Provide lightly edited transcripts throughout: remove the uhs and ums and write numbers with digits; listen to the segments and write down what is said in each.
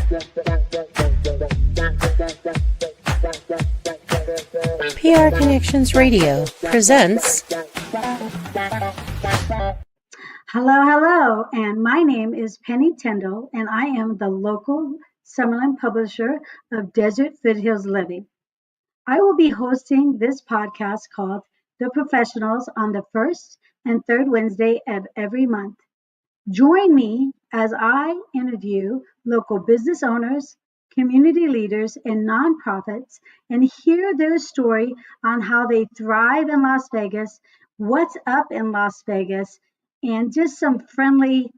PR Connections Radio presents. Hello, and my name is Penny Tindall, and I am the local Summerlin publisher of Desert Foothills Living. I will be hosting this podcast called The Professionals on the first and third Wednesday of every month. Join me as I interview local business owners, community leaders, and nonprofits and hear their story on how they thrive in Las Vegas, what's up in Las Vegas, and just some friendly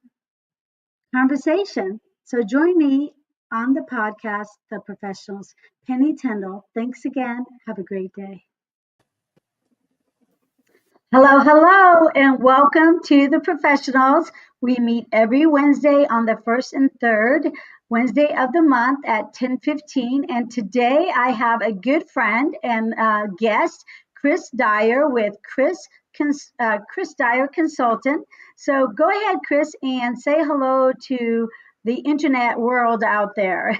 conversation. So join me on the podcast, The Professionals. Penny Tindall, thanks again. Have a great day. Hello, and welcome to The Professionals. We meet every Wednesday on the first and third Wednesday of the month at 10:15. And today I have a good friend and guest, Chris Dyer with Chris Dyer Consultant. So go ahead, Chris, and say hello to the internet world out there.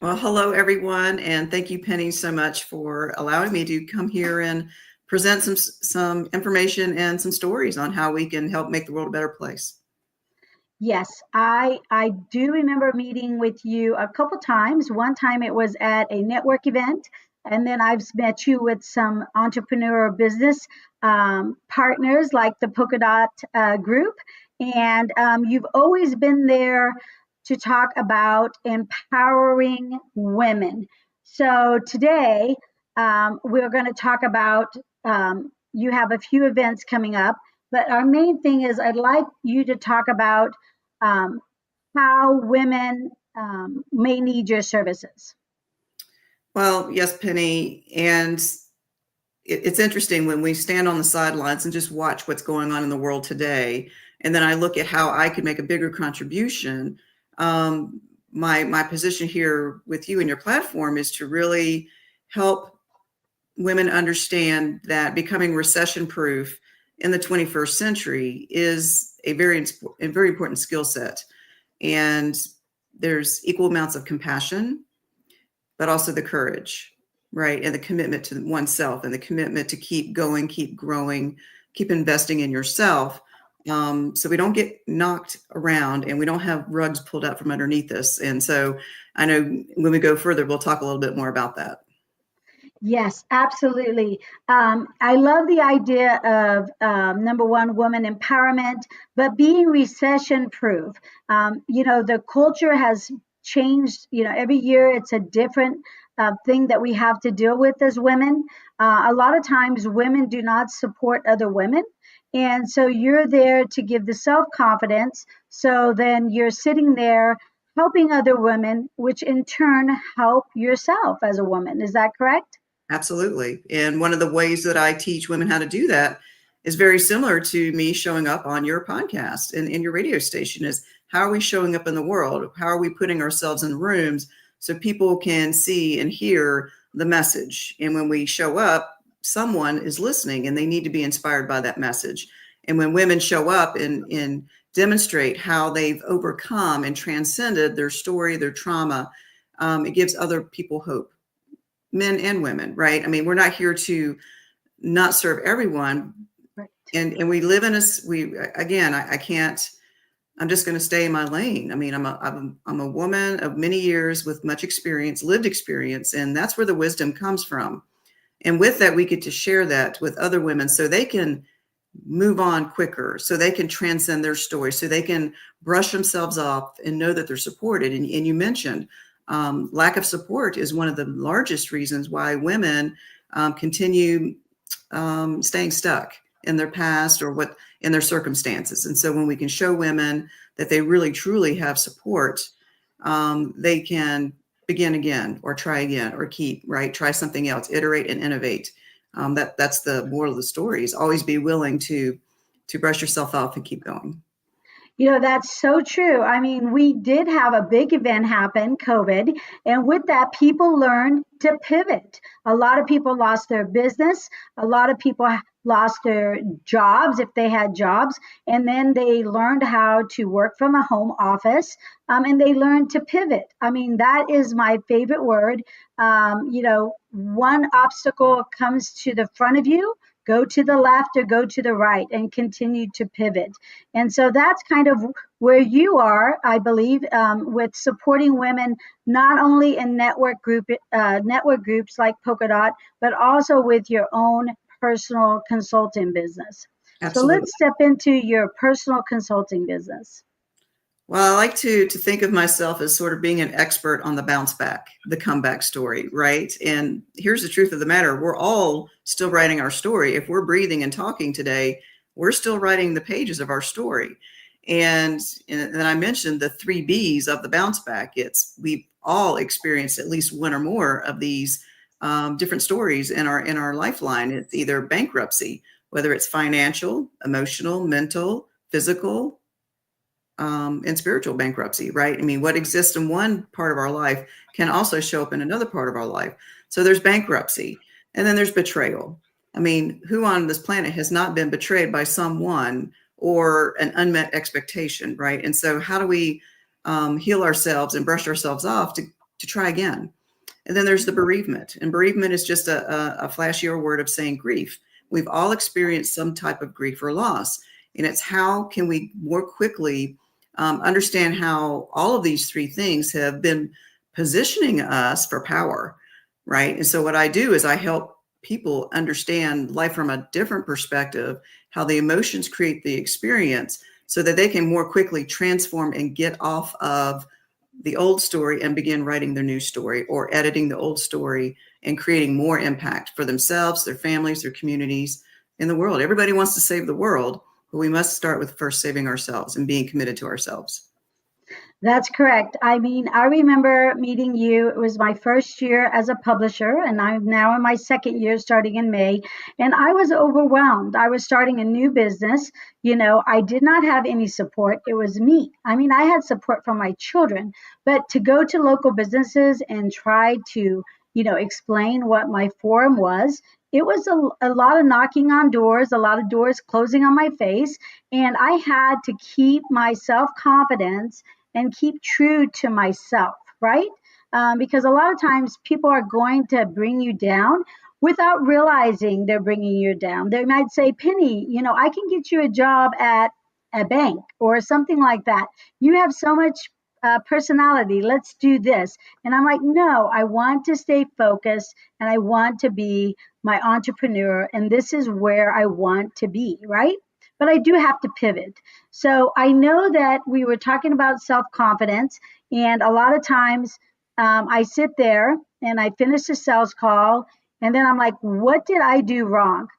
Well, hello, everyone, and thank you, Penny, so much for allowing me to come here and present some information and some stories on how we can help make the world a better place. Yes, I do remember meeting with you a couple times. One time it was at a network event, and then I've met you with some entrepreneur business partners like the Polka Dot group. And you've always been there to talk about empowering women. So today we're going to talk about, you have a few events coming up, but our main thing is I'd like you to talk about how women may need your services. Well, yes, Penny, and it's interesting when we stand on the sidelines and just watch what's going on in the world today, and then I look at how I could make a bigger contribution. My position here with you and your platform is to really help women understand that becoming recession-proof in the 21st century is a very important skill set. And there's equal amounts of compassion, but also the courage, right? And the commitment to oneself and the commitment to keep going, keep growing, keep investing in yourself. So we don't get knocked around and we don't have rugs pulled out from underneath us. And so I know when we go further, we'll talk a little bit more about that. Yes, absolutely. I love the idea of number one, woman empowerment, but being recession proof. The culture has changed. Every year it's a different thing that we have to deal with as women. A lot of times women do not support other women. And so you're there to give the self-confidence. So then you're sitting there helping other women, which in turn help yourself as a woman. Is that correct? Absolutely. And one of the ways that I teach women how to do that is very similar to me showing up on your podcast and in your radio station is how are we showing up in the world? How are we putting ourselves in rooms so people can see and hear the message? And when we show up, someone is listening and they need to be inspired by that message. And when women show up and demonstrate how they've overcome and transcended their story, their trauma, it gives other people hope. Men and women, right? I mean, we're not here to not serve everyone. Right. And we live in I can't, I'm just going to stay in my lane. I mean, I'm a woman of many years with much experience, lived experience, and that's where the wisdom comes from. And with that, we get to share that with other women so they can move on quicker, so they can transcend their story, so they can brush themselves off and know that they're supported. And you mentioned, lack of support is one of the largest reasons why women continue staying stuck in their past or in their circumstances. And so when we can show women that they really truly have support, they can begin again or try again or try something else, iterate and innovate. That's the moral of the story, is always be willing to brush yourself off and keep going. That's so true. I mean, we did have a big event happen, COVID, and with that, people learned to pivot. A lot of people lost their business. A lot of people lost their jobs if they had jobs, and then they learned how to work from a home office, and they learned to pivot. I mean, that is my favorite word. One obstacle comes to the front of you, go to the left or go to the right and continue to pivot. And so that's kind of where you are, I believe, with supporting women, not only in network groups like Polka Dot, but also with your own personal consulting business. So Absolutely. let's step into your personal consulting business. Well, I like to think of myself as sort of being an expert on the bounce back, the comeback story, right? And here's the truth of the matter. We're all still writing our story. If we're breathing and talking today, we're still writing the pages of our story. And then I mentioned the 3 B's of the bounce back. We've all experienced at least one or more of these different stories in our lifeline. It's either bankruptcy, whether it's financial, emotional, mental, physical, and spiritual bankruptcy, right? I mean, what exists in one part of our life can also show up in another part of our life. So there's bankruptcy, and then there's betrayal. I mean, who on this planet has not been betrayed by someone or an unmet expectation, right? And so how do we heal ourselves and brush ourselves off to try again? And then there's the bereavement, and bereavement is just a flashier word of saying grief. We've all experienced some type of grief or loss, and it's how can we more quickly understand how all of these 3 things have been positioning us for power, right? And so what I do is I help people understand life from a different perspective, how the emotions create the experience so that they can more quickly transform and get off of the old story and begin writing their new story, or editing the old story and creating more impact for themselves, their families, their communities, in the world. Everybody wants to save the world, but we must start with first saving ourselves and being committed to ourselves. That's correct. I mean, I remember meeting you. It was my first year as a publisher, and I'm now in my second year starting in May. And I was overwhelmed. I was starting a new business. I did not have any support. It was me. I mean, I had support from my children, but to go to local businesses and try to, explain what my forum was, it was a lot of knocking on doors, a lot of doors closing on my face. And I had to keep my self confidence and keep true to myself, right? Because a lot of times people are going to bring you down without realizing they're bringing you down. They might say, Penny, I can get you a job at a bank or something like that. You have so much personality. Let's do this. And I'm like, no, I want to stay focused and I want to be my entrepreneur. And this is where I want to be, right? But I do have to pivot. So I know that we were talking about self-confidence, and a lot of times I sit there and I finish a sales call, and then I'm like, what did I do wrong?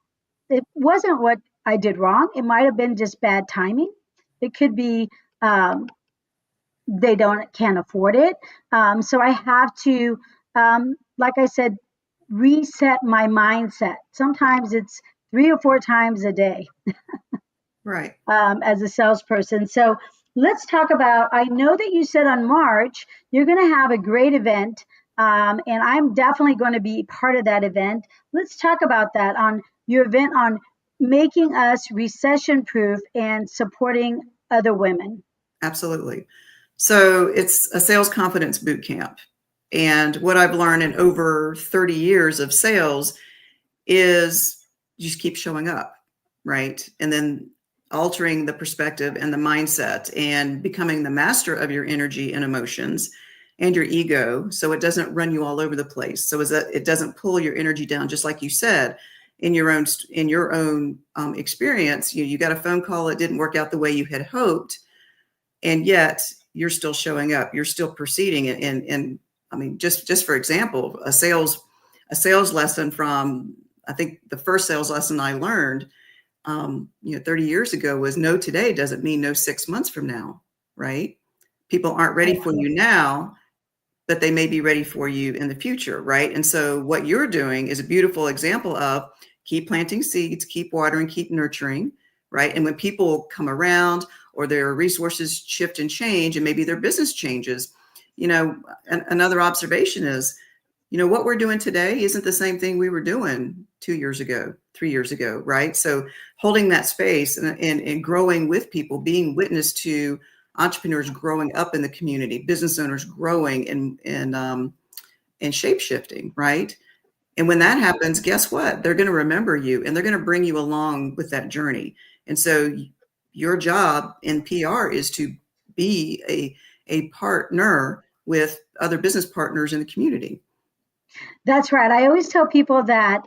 It wasn't what I did wrong. It might have been just bad timing. It could be they can't afford it. So I have to, like I said, reset my mindset. Sometimes it's 3 or 4 times a day. Right. As a salesperson. So let's talk about, I know that you said on March, you're going to have a great event. And I'm definitely going to be part of that event. Let's talk about that on your event on making us recession proof and supporting other women. Absolutely. So it's a sales confidence boot camp. And what I've learned in over 30 years of sales is you just keep showing up, right? And then altering the perspective and the mindset and becoming the master of your energy and emotions and your ego, so it doesn't run you all over the place. So it doesn't pull your energy down, just like you said, in your own experience. You got a phone call, it didn't work out the way you had hoped, and yet you're still showing up, you're still proceeding. And I mean, just for example, a sales lesson from, I think the first sales lesson I learned 30 years ago was, no today doesn't mean no 6 months from now, right? People aren't ready for you now, but they may be ready for you in the future, right? And so what you're doing is a beautiful example of keep planting seeds, keep watering, keep nurturing, right? And when people come around or their resources shift and change, and maybe their business changes, another observation is, what we're doing today isn't the same thing we were doing 2 years ago, 3 years ago, right? So holding that space and growing with people, being witness to entrepreneurs growing up in the community, business owners growing and shape shifting, right? And when that happens, guess what? They're going to remember you and they're going to bring you along with that journey. And so your job in PR is to be a partner with other business partners in the community. That's right. I always tell people that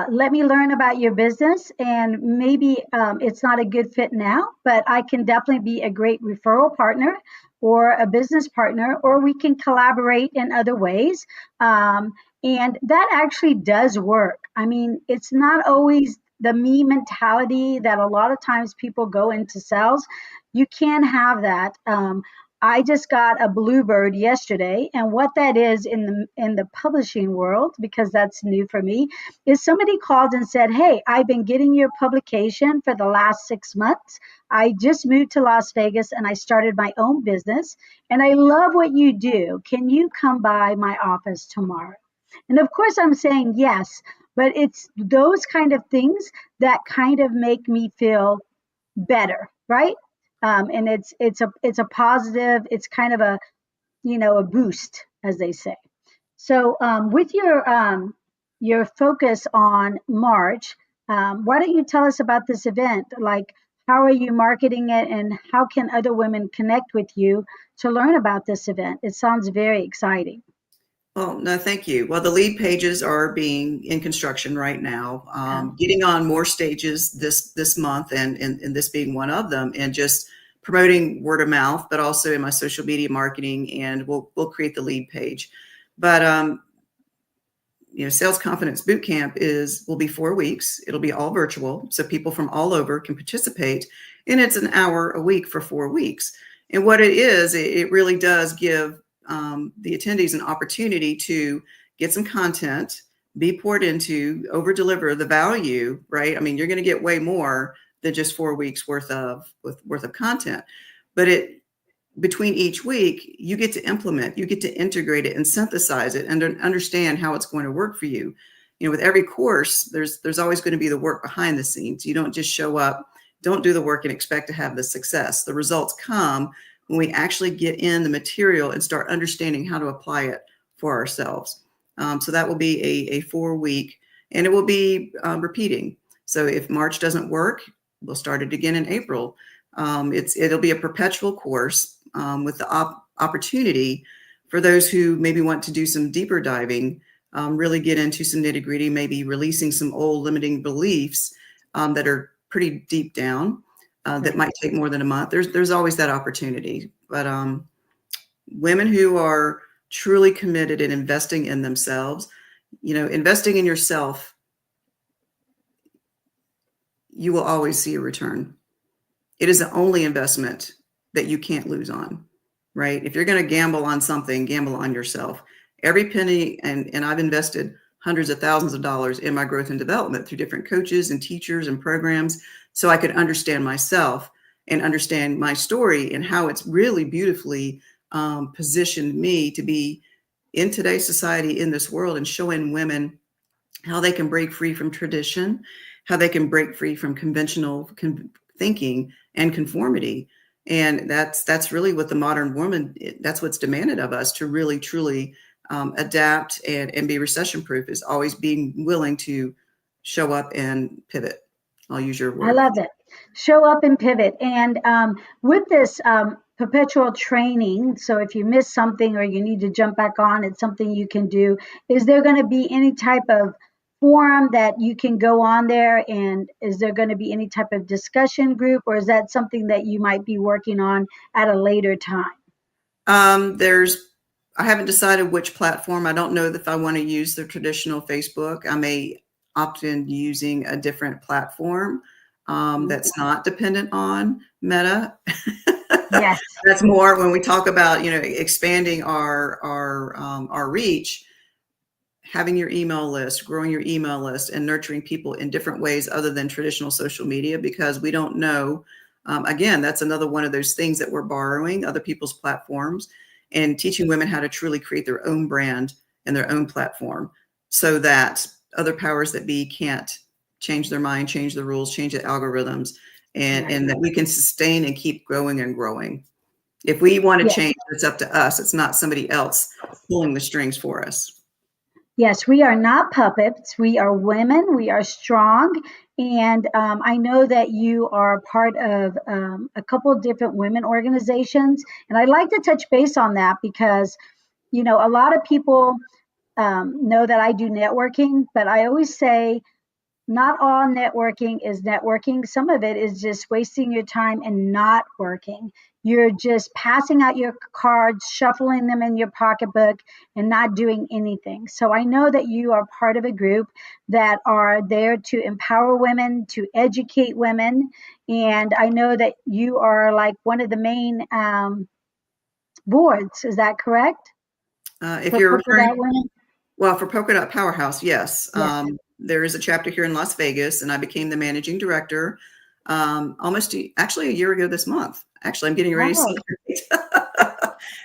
let me learn about your business, and maybe it's not a good fit now, but I can definitely be a great referral partner or a business partner, or we can collaborate in other ways. And that actually does work. I mean, it's not always the me mentality that a lot of times people go into sales. You can have that. I just got a bluebird yesterday, and what that is in the publishing world, because that's new for me, is somebody called and said, "Hey, I've been getting your publication for the last 6 months. I just moved to Las Vegas and I started my own business, and I love what you do. Can you come by my office tomorrow?" And of course, I'm saying yes, but it's those kind of things that kind of make me feel better, right? And it's a positive. It's kind of a a boost, as they say. So with your focus on March, why don't you tell us about this event? Like, how are you marketing it, and how can other women connect with you to learn about this event? It sounds very exciting. Well, no, thank you. Well, the lead pages are being in construction right now, Okay. getting on more stages this month, and this being one of them, and just promoting word of mouth, but also in my social media marketing, and we'll create the lead page. But Sales Confidence Bootcamp will be 4 weeks. It'll be all virtual, so people from all over can participate, and it's an hour a week for 4 weeks. And what it is, it really does give the attendees an opportunity to get some content, be poured into, over deliver the value, right? I mean, you're going to get way more than just 4 weeks worth of content, but between each week, you get to implement, you get to integrate it and synthesize it and understand how it's going to work for you. With every course, there's always going to be the work behind the scenes. You don't just show up, don't do the work and expect to have the success. The results come when we actually get in the material and start understanding how to apply it for ourselves. So that will be a 4-week, and it will be repeating. So if March doesn't work, we'll start it again in April. It'll be a perpetual course with the opportunity for those who maybe want to do some deeper diving, really get into some nitty gritty, maybe releasing some old limiting beliefs that are pretty deep down. That might take more than a month. There's always that opportunity, but women who are truly committed in investing in themselves, investing in yourself, you will always see a return. It is the only investment that you can't lose on, right? If you're going to gamble on something, gamble on yourself. Every penny, and I've invested hundreds of thousands of dollars in my growth and development through different coaches and teachers and programs, so I could understand myself and understand my story and how it's really beautifully positioned me to be in today's society, in this world, and showing women how they can break free from tradition, how they can break free from conventional thinking and conformity. And that's really what the modern woman, that's what's demanded of us, to really, truly adapt and be recession proof, is always being willing to show up and pivot. I'll use your I word. love it. Show up and pivot. And with this perpetual training, so if you miss something or you need to jump back on, it's something you can do. Is there going to be any type of forum that you can go on there? And is there going to be any type of discussion group, or is that something that you might be working on at a later time? I haven't decided which platform. I don't know if I want to use the traditional Facebook. I may opt in using a different platform that's not dependent on Meta. Yes. That's more when we talk about, expanding our reach, having your email list, growing your email list, and nurturing people in different ways other than traditional social media, because we don't know. Again, that's another one of those things that we're borrowing other people's platforms and teaching women how to truly create their own brand and their own platform, so that other powers that be can't change their mind, change the rules, change the algorithms, and Right. and that we can sustain and keep growing and growing. If we want to Yes. change, it's up to us. It's not somebody else pulling the strings for us. Yes, we are not puppets. We are women. We are strong. And I know that you are part of a couple of different women organizations. And I'd like to touch base on that because, a lot of people know that I do networking, but I always say not all networking is networking. Some of it is just wasting your time and not working. You're just passing out your cards, shuffling them in your pocketbook, and not doing anything. So I know that you are part of a group that are there to empower women, to educate women. And I know that you are like one of the main boards. Is that correct? If For you're Polka referring, Dot Women? well, for Polka Dot Powerhouse, yes. Yes. There is a chapter here in Las Vegas, and I became the managing director actually a year ago this month. Actually, I'm getting ready to Oh, celebrate.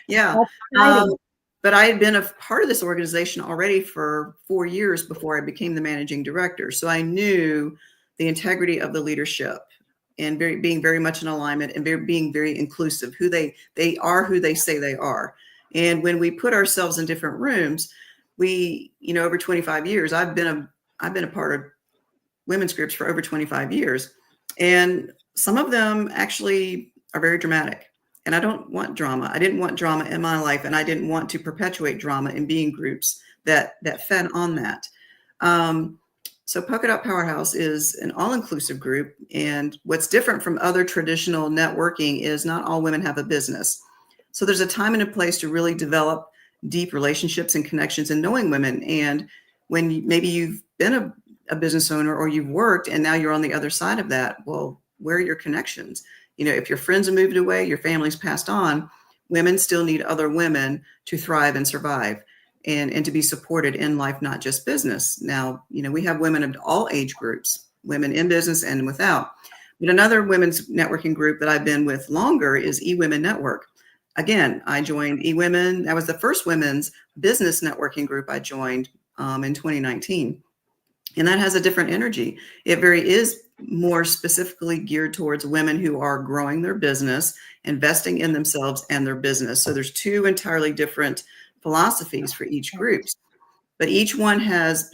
Yeah. that's Um, exciting. but I had been a part of this organization already for 4 years before I became the managing director. So I knew the integrity of the leadership and being very much in alignment and being very inclusive, they are who they say they are. And when we put ourselves in different rooms, over 25 years, I've been a part of women's groups for over 25 years. And some of them actually are very dramatic. And I don't want drama. I didn't want drama in my life, and I didn't want to perpetuate drama in being groups that fed on that. So Polka Dot Powerhouse is an all-inclusive group. And what's different from other traditional networking is not all women have a business. So there's a time and a place to really develop deep relationships and connections and knowing women. And when maybe you've been a business owner or you've worked and now you're on the other side of that, well, where are your connections? If your friends have moved away, your family's passed on, women still need other women to thrive and survive and to be supported in life, not just business. Now, we have women of all age groups, women in business and without. But another women's networking group that I've been with longer is eWomen Network. Again, I joined eWomen. That was the first women's business networking group I joined in 2019. And that has a different energy. It is more specifically geared towards women who are growing their business, investing in themselves and their business. So there's two entirely different philosophies for each group, but each one has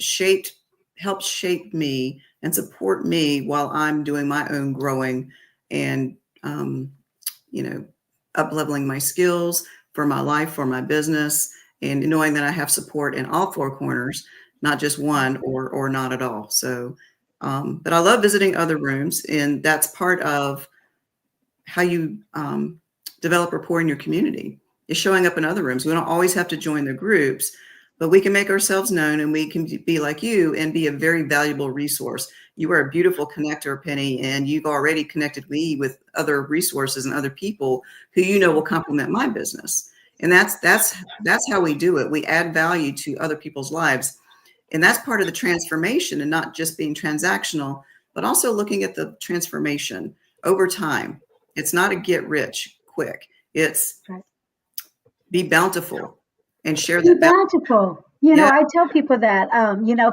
helped shape me and support me while I'm doing my own growing and, up leveling my skills for my life, for my business, and knowing that I have support in all four corners, not just one or not at all. So, but I love visiting other rooms, and that's part of how you develop rapport in your community is showing up in other rooms. We don't always have to join the groups, but we can make ourselves known and we can be like you and be a very valuable resource. You are a beautiful connector, Penny, and you've already connected me with other resources and other people who will complement my business. And that's how we do it. We add value to other people's lives. And that's part of the transformation, and not just being transactional, but also looking at the transformation over time. It's not a get rich quick. It's Right. be bountiful and share Be that bounty. bountiful. Yeah. I tell people that,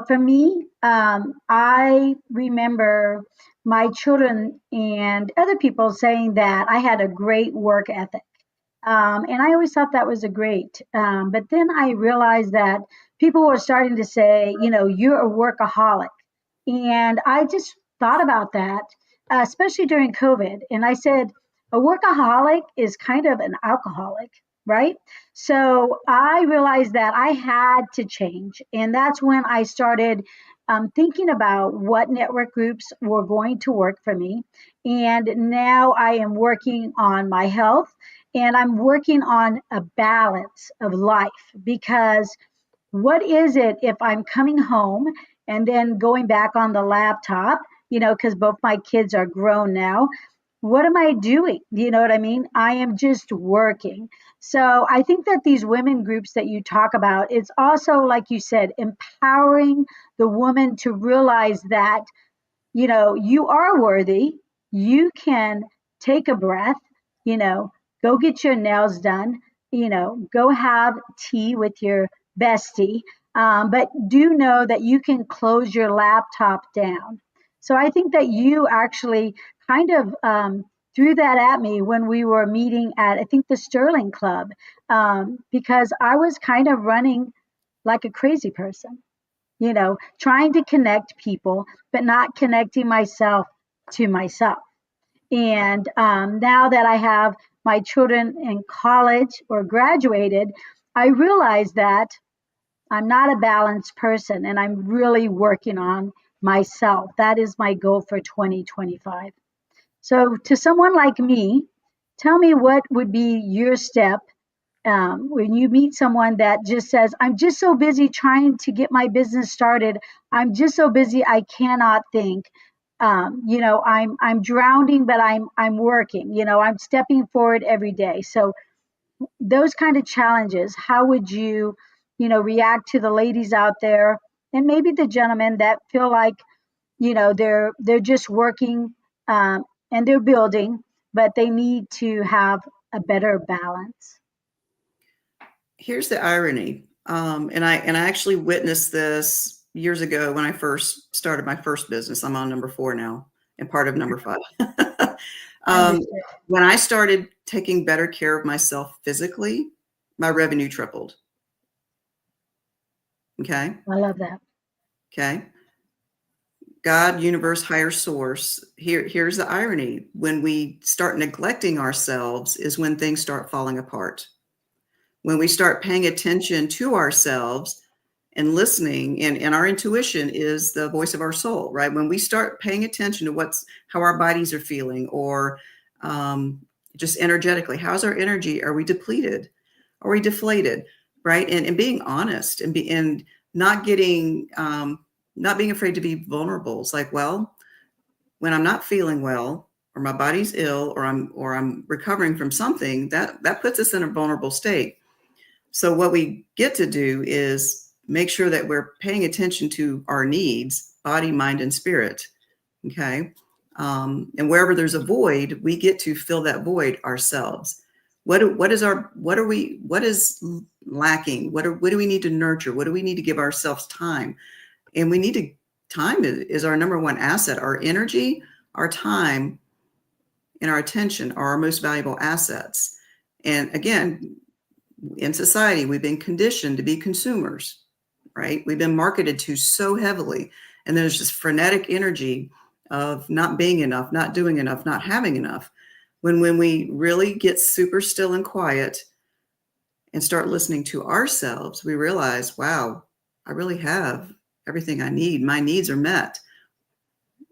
for me, I remember my children and other people saying that I had a great work ethic. And I always thought that was a great. But then I realized that people were starting to say, you're a workaholic. And I just thought about that, especially during COVID. And I said, a workaholic is kind of an alcoholic, right? So I realized that I had to change. And that's when I started thinking about what network groups were going to work for me. And now I am working on my health and I'm working on a balance of life because what is it if I'm coming home and then going back on the laptop, because both my kids are grown now. What am I doing? You know what I mean? I am just working. So I think that these women groups that you talk about, it's also, like you said, empowering the woman to realize that, you are worthy. You can take a breath, go get your nails done, go have tea with your bestie. But do know that you can close your laptop down. So I think that you actually kind of threw that at me when we were meeting at, I think, the Sterling Club, because I was kind of running like a crazy person, trying to connect people, but not connecting myself to myself. And now that I have my children in college or graduated, I realize that I'm not a balanced person and I'm really working on myself. That is my goal for 2025. So, to someone like me, tell me what would be your step when you meet someone that just says, I'm just so busy trying to get my business started. I'm just so busy I cannot think. I'm drowning, but I'm working. I'm stepping forward every day. So those kind of challenges, how would you react to the ladies out there and maybe the gentlemen that feel like, they're just working and they're building, but they need to have a better balance. Here's the irony. And I actually witnessed this years ago when I first started my first business. I'm on number 4 now and part of number 5. When I started taking better care of myself physically, my revenue tripled. Okay. I love that. Okay. God, universe, higher source. Here's the irony. When we start neglecting ourselves is when things start falling apart. When we start paying attention to ourselves and listening, and our intuition is the voice of our soul, right? When we start paying attention to how our bodies are feeling, or just energetically, how's our energy? Are we depleted? Are we deflated? Right? And being honest and not getting, not being afraid to be vulnerable. It's like, well, when I'm not feeling well, or my body's ill, or I'm recovering from something, that puts us in a vulnerable state. So what we get to do is make sure that we're paying attention to our needs, body, mind, and spirit. Okay. And wherever there's a void, we get to fill that void ourselves. What is lacking? What do we need to nurture? What do we need to give ourselves time? And time is our number one asset. Our energy, our time, and our attention are our most valuable assets. And again, in society, we've been conditioned to be consumers, right? We've been marketed to so heavily, and there's this frenetic energy of not being enough, not doing enough, not having enough. When we really get super still and quiet and start listening to ourselves, we realize, wow, I really have everything I need. My needs are met.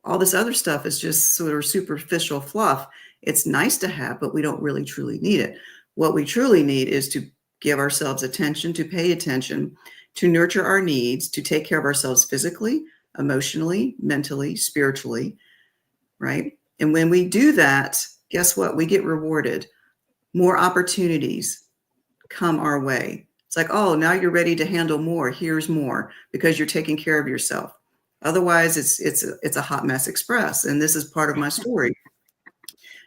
All this other stuff is just sort of superficial fluff. It's nice to have, but we don't really truly need it. What we truly need is to give ourselves attention, to pay attention, to nurture our needs, to take care of ourselves physically, emotionally, mentally, spiritually, right? And when we do that, guess what? We get rewarded. More opportunities come our way. It's like, oh, now you're ready to handle more. Here's more, because you're taking care of yourself. Otherwise, it's a hot mess express. And this is part of my story.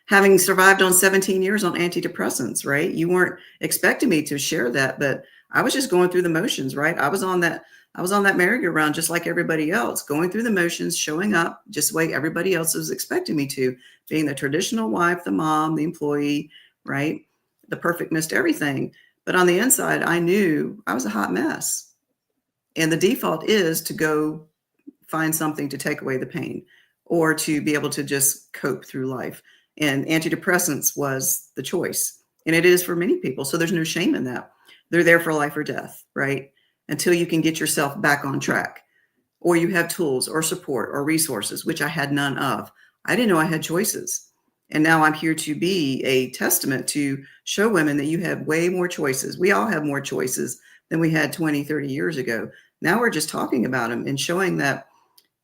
Having survived on 17 years on antidepressants, right? You weren't expecting me to share that, but I was just going through the motions, right? I was on that merry-go-round just like everybody else, going through the motions, showing up just the way everybody else was expecting me to, being the traditional wife, the mom, the employee, right? The perfect missed everything. But on the inside, I knew I was a hot mess. And the default is to go find something to take away the pain, or to be able to just cope through life. And antidepressants was the choice. And it is for many people. So there's no shame in that. They're there for life or death, right? Until you can get yourself back on track, or you have tools or support or resources, which I had none of. I didn't know I had choices. And now I'm here to be a testament to show women that you have way more choices. We all have more choices than we had 20, 30 years ago. Now we're just talking about them and showing that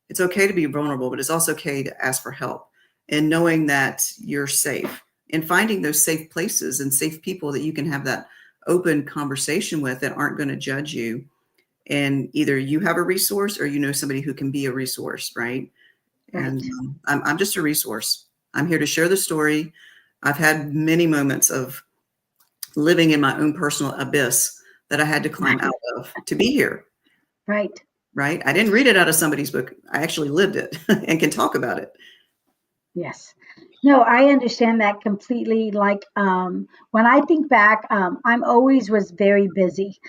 it's okay to be vulnerable, but it's also okay to ask for help, and knowing that you're safe, and finding those safe places and safe people that you can have that open conversation with that aren't going to judge you. And either you have a resource or you know somebody who can be a resource, right? And I'm just a resource. I'm here to share the story. I've had many moments of living in my own personal abyss that I had to climb out of to be here. Right. right? I didn't read it out of somebody's book. I actually lived it and can talk about it. Yes. No, I understand that completely. Like, when I think back, I'm always was very busy.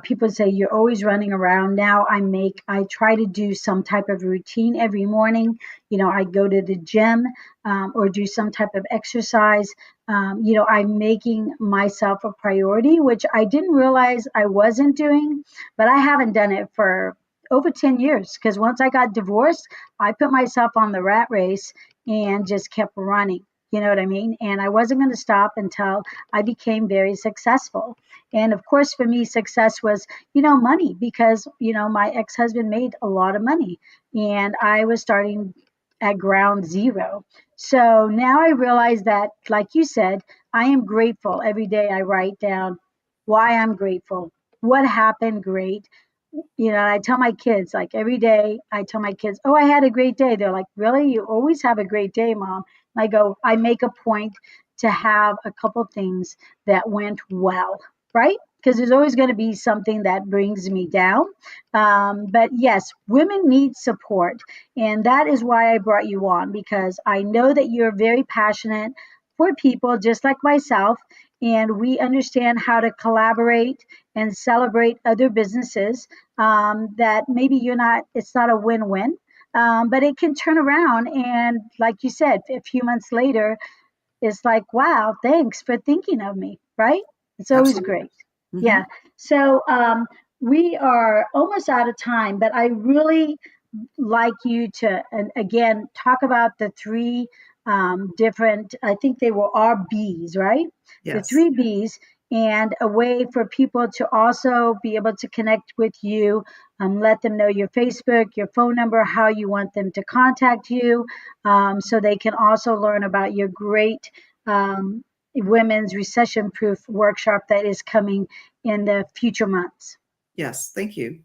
People say you're always running around. Now I try to do some type of routine every morning. I go to the gym, or do some type of exercise. I'm making myself a priority, which I didn't realize I wasn't doing, but I haven't done it for over 10 years because once I got divorced, I put myself on the rat race and just kept running. You know what I mean? And I wasn't going to stop until I became very successful. And of course, for me, success was, money because, my ex husband made a lot of money and I was starting at ground zero. So now I realize that, like you said, I am grateful. Every day I write down why I'm grateful, what happened great, I tell my kids, like every day, I tell my kids, oh, I had a great day. They're like, really? You always have a great day, Mom. And I go, I make a point to have a couple things that went well, right? Because there's always going to be something that brings me down. But yes, women need support. And that is why I brought you on, because I know that you're very passionate for people just like myself. And we understand how to collaborate and celebrate other businesses, that maybe it's not a win-win, but it can turn around. And like you said, a few months later, it's like, wow, thanks for thinking of me, right? It's always Absolutely. great. Mm-hmm. Yeah. So we are almost out of time, but I really like you to, and again, talk about the three different, I think they were our B's, right? The Yes. three B's, and a way for people to also be able to connect with you. Let them know your Facebook, your phone number, how you want them to contact you, so they can also learn about your great women's recession proof workshop that is coming in the future months. Yes. Thank you.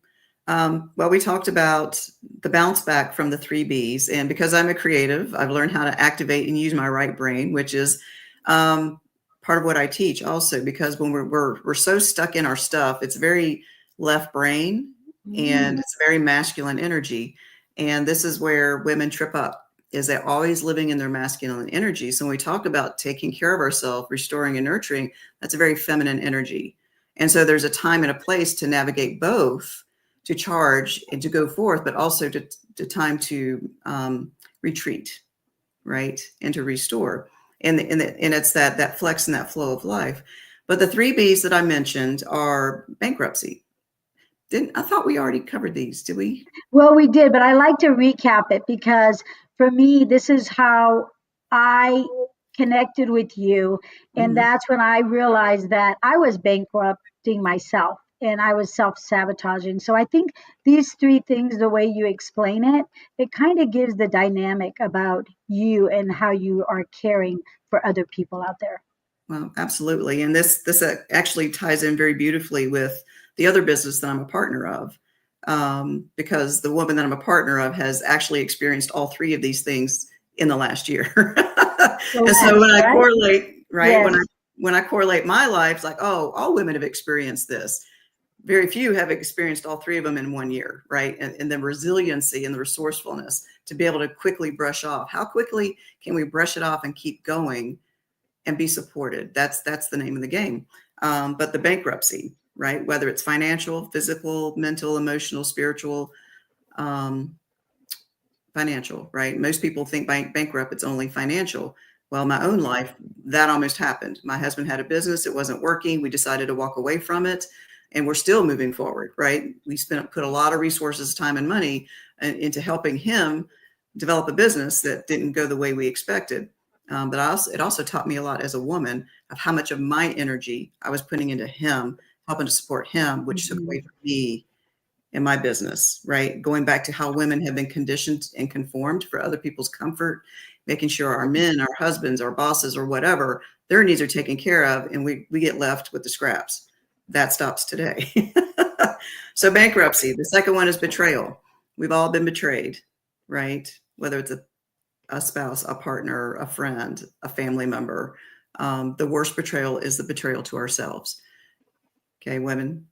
Well, we talked about the bounce back from the three B's. And because I'm a creative, I've learned how to activate and use my right brain, which is part of what I teach also, because when we're so stuck in our stuff, it's very left brain and it's very masculine energy. And this is where women trip up, is they're always living in their masculine energy. So when we talk about taking care of ourselves, restoring and nurturing, that's a very feminine energy. And so there's a time and a place to navigate both, to charge and to go forth, but also to time to retreat, right, and to restore. And it's that flex and that flow of life. But the three B's that I mentioned are bankruptcy. I thought we already covered these, did we? Well, we did, but I like to recap it because for me, this is how I connected with you. And Mm-hmm. that's when I realized that I was bankrupting myself and I was self sabotaging. So I think these three things, the way you explain it, it kind of gives the dynamic about you and how you are caring for other people out there. Well, absolutely. And this actually ties in very beautifully with the other business that I'm a partner of, because the woman that I'm a partner of has actually experienced all three of these things in the last year. And so Correct, when I right? correlate, right, Yes. when I correlate my life, it's like, oh, all women have experienced this. Very few have experienced all three of them in 1 year, right? And the resiliency and the resourcefulness to be able to quickly brush off. How quickly can we brush it off and keep going and be supported? That's the name of the game. But the bankruptcy, right? Whether it's financial, physical, mental, emotional, spiritual, um, financial, right? Most people think bankrupt, it's only financial. Well, my own life, that almost happened. My husband had a business, it wasn't working. We decided to walk away from it, and we're still moving forward, right? We put a lot of resources, time, and money into helping him develop a business that didn't go the way we expected. But it also taught me a lot as a woman of how much of my energy I was putting into him, helping to support him, which took away Mhm. from me in my business, right? Going back to how women have been conditioned and conformed for other people's comfort, making sure our men, our husbands, our bosses, or whatever, their needs are taken care of, and we get left with the scraps. That stops today. So bankruptcy. The second one is betrayal. We've all been betrayed, right? Whether it's a spouse, a partner, a friend, a family member. The worst betrayal is the betrayal to ourselves. Okay, women.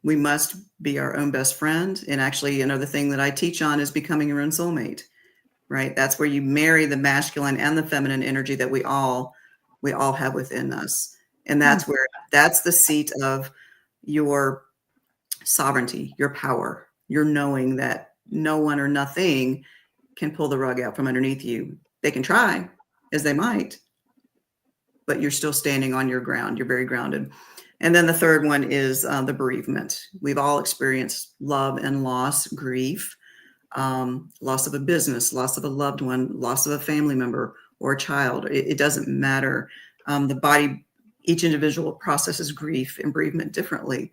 We must be our own best friend. And actually, another thing that I teach on is becoming your own soulmate, right? That's where you marry the masculine and the feminine energy that we all have within us. And that's the seat of your sovereignty, your power, your knowing that no one or nothing can pull the rug out from underneath you. They can try, as they might, but you're still standing on your ground. You're very grounded. And then the third one is the bereavement. We've all experienced love and loss, grief, loss of a business, loss of a loved one, loss of a family member or a child. It doesn't matter. The body, each individual processes grief and bereavement differently.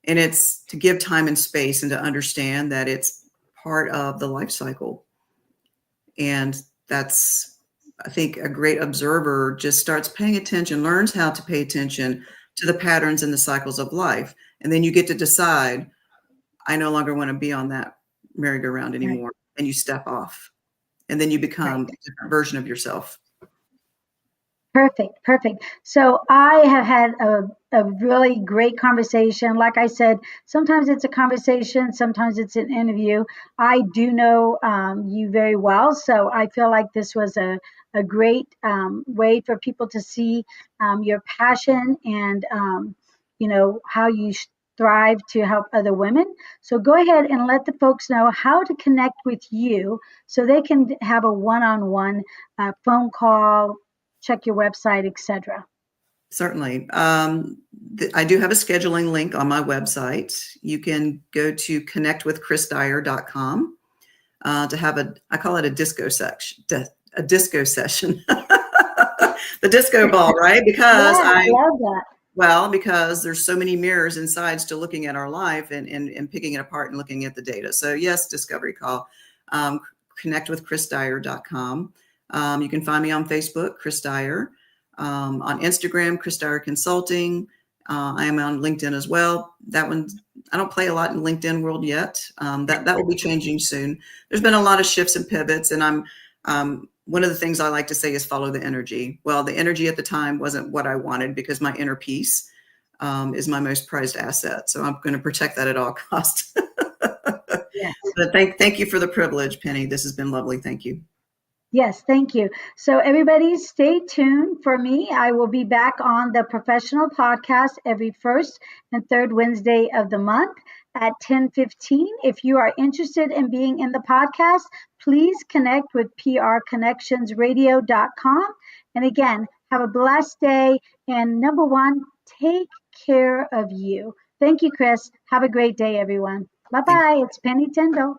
And it's to give time and space and to understand that it's part of the life cycle. And that's, I think, a great observer just starts paying attention, learns how to pay attention to the patterns and the cycles of life. And then you get to decide, I no longer want to be on that merry-go-round anymore. Right. And you step off. And then you become a different version of yourself. Perfect. So I have had a really great conversation. Like I said, sometimes it's a conversation, sometimes it's an interview. I do know you very well, so I feel like this was a great way for people to see your passion and how you thrive to help other women. So go ahead and let the folks know how to connect with you so they can have a one-on-one phone call, check your website, etc. Certainly. I do have a scheduling link on my website. You can go to connectwithchrisdyer.com to have I call it a disco section, a disco session. The disco ball, right? Because I love that. Well, because there's so many mirrors and sides to looking at our life and picking it apart and looking at the data. So yes, discovery call. Connectwithchrisdyer.com. You can find me on Facebook, Chris Dyer. On Instagram, Chris Dyer Consulting. I am on LinkedIn as well. That one, I don't play a lot in LinkedIn world yet. That will be changing soon. There's been a lot of shifts and pivots, and one of the things I like to say is follow the energy. Well, the energy at the time wasn't what I wanted because my inner peace is my most prized asset. So I'm going to protect that at all costs. Yes. But thank you for the privilege, Penny. This has been lovely. Thank you. Yes, thank you. So everybody stay tuned for me. I will be back on the Professional Podcast every first and third Wednesday of the month at 10:15. If you are interested in being in the podcast, please connect with prconnectionsradio.com. And again, have a blessed day. And number one, take care of you. Thank you, Chris. Have a great day, everyone. Bye-bye. It's Penny Tindall.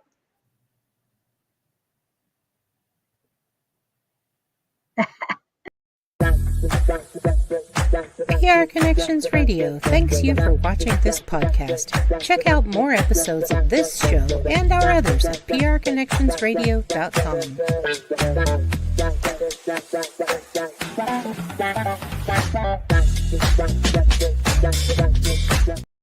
PR Connections Radio thanks you for watching this podcast. Check out more episodes of this show and our others at prconnectionsradio.com.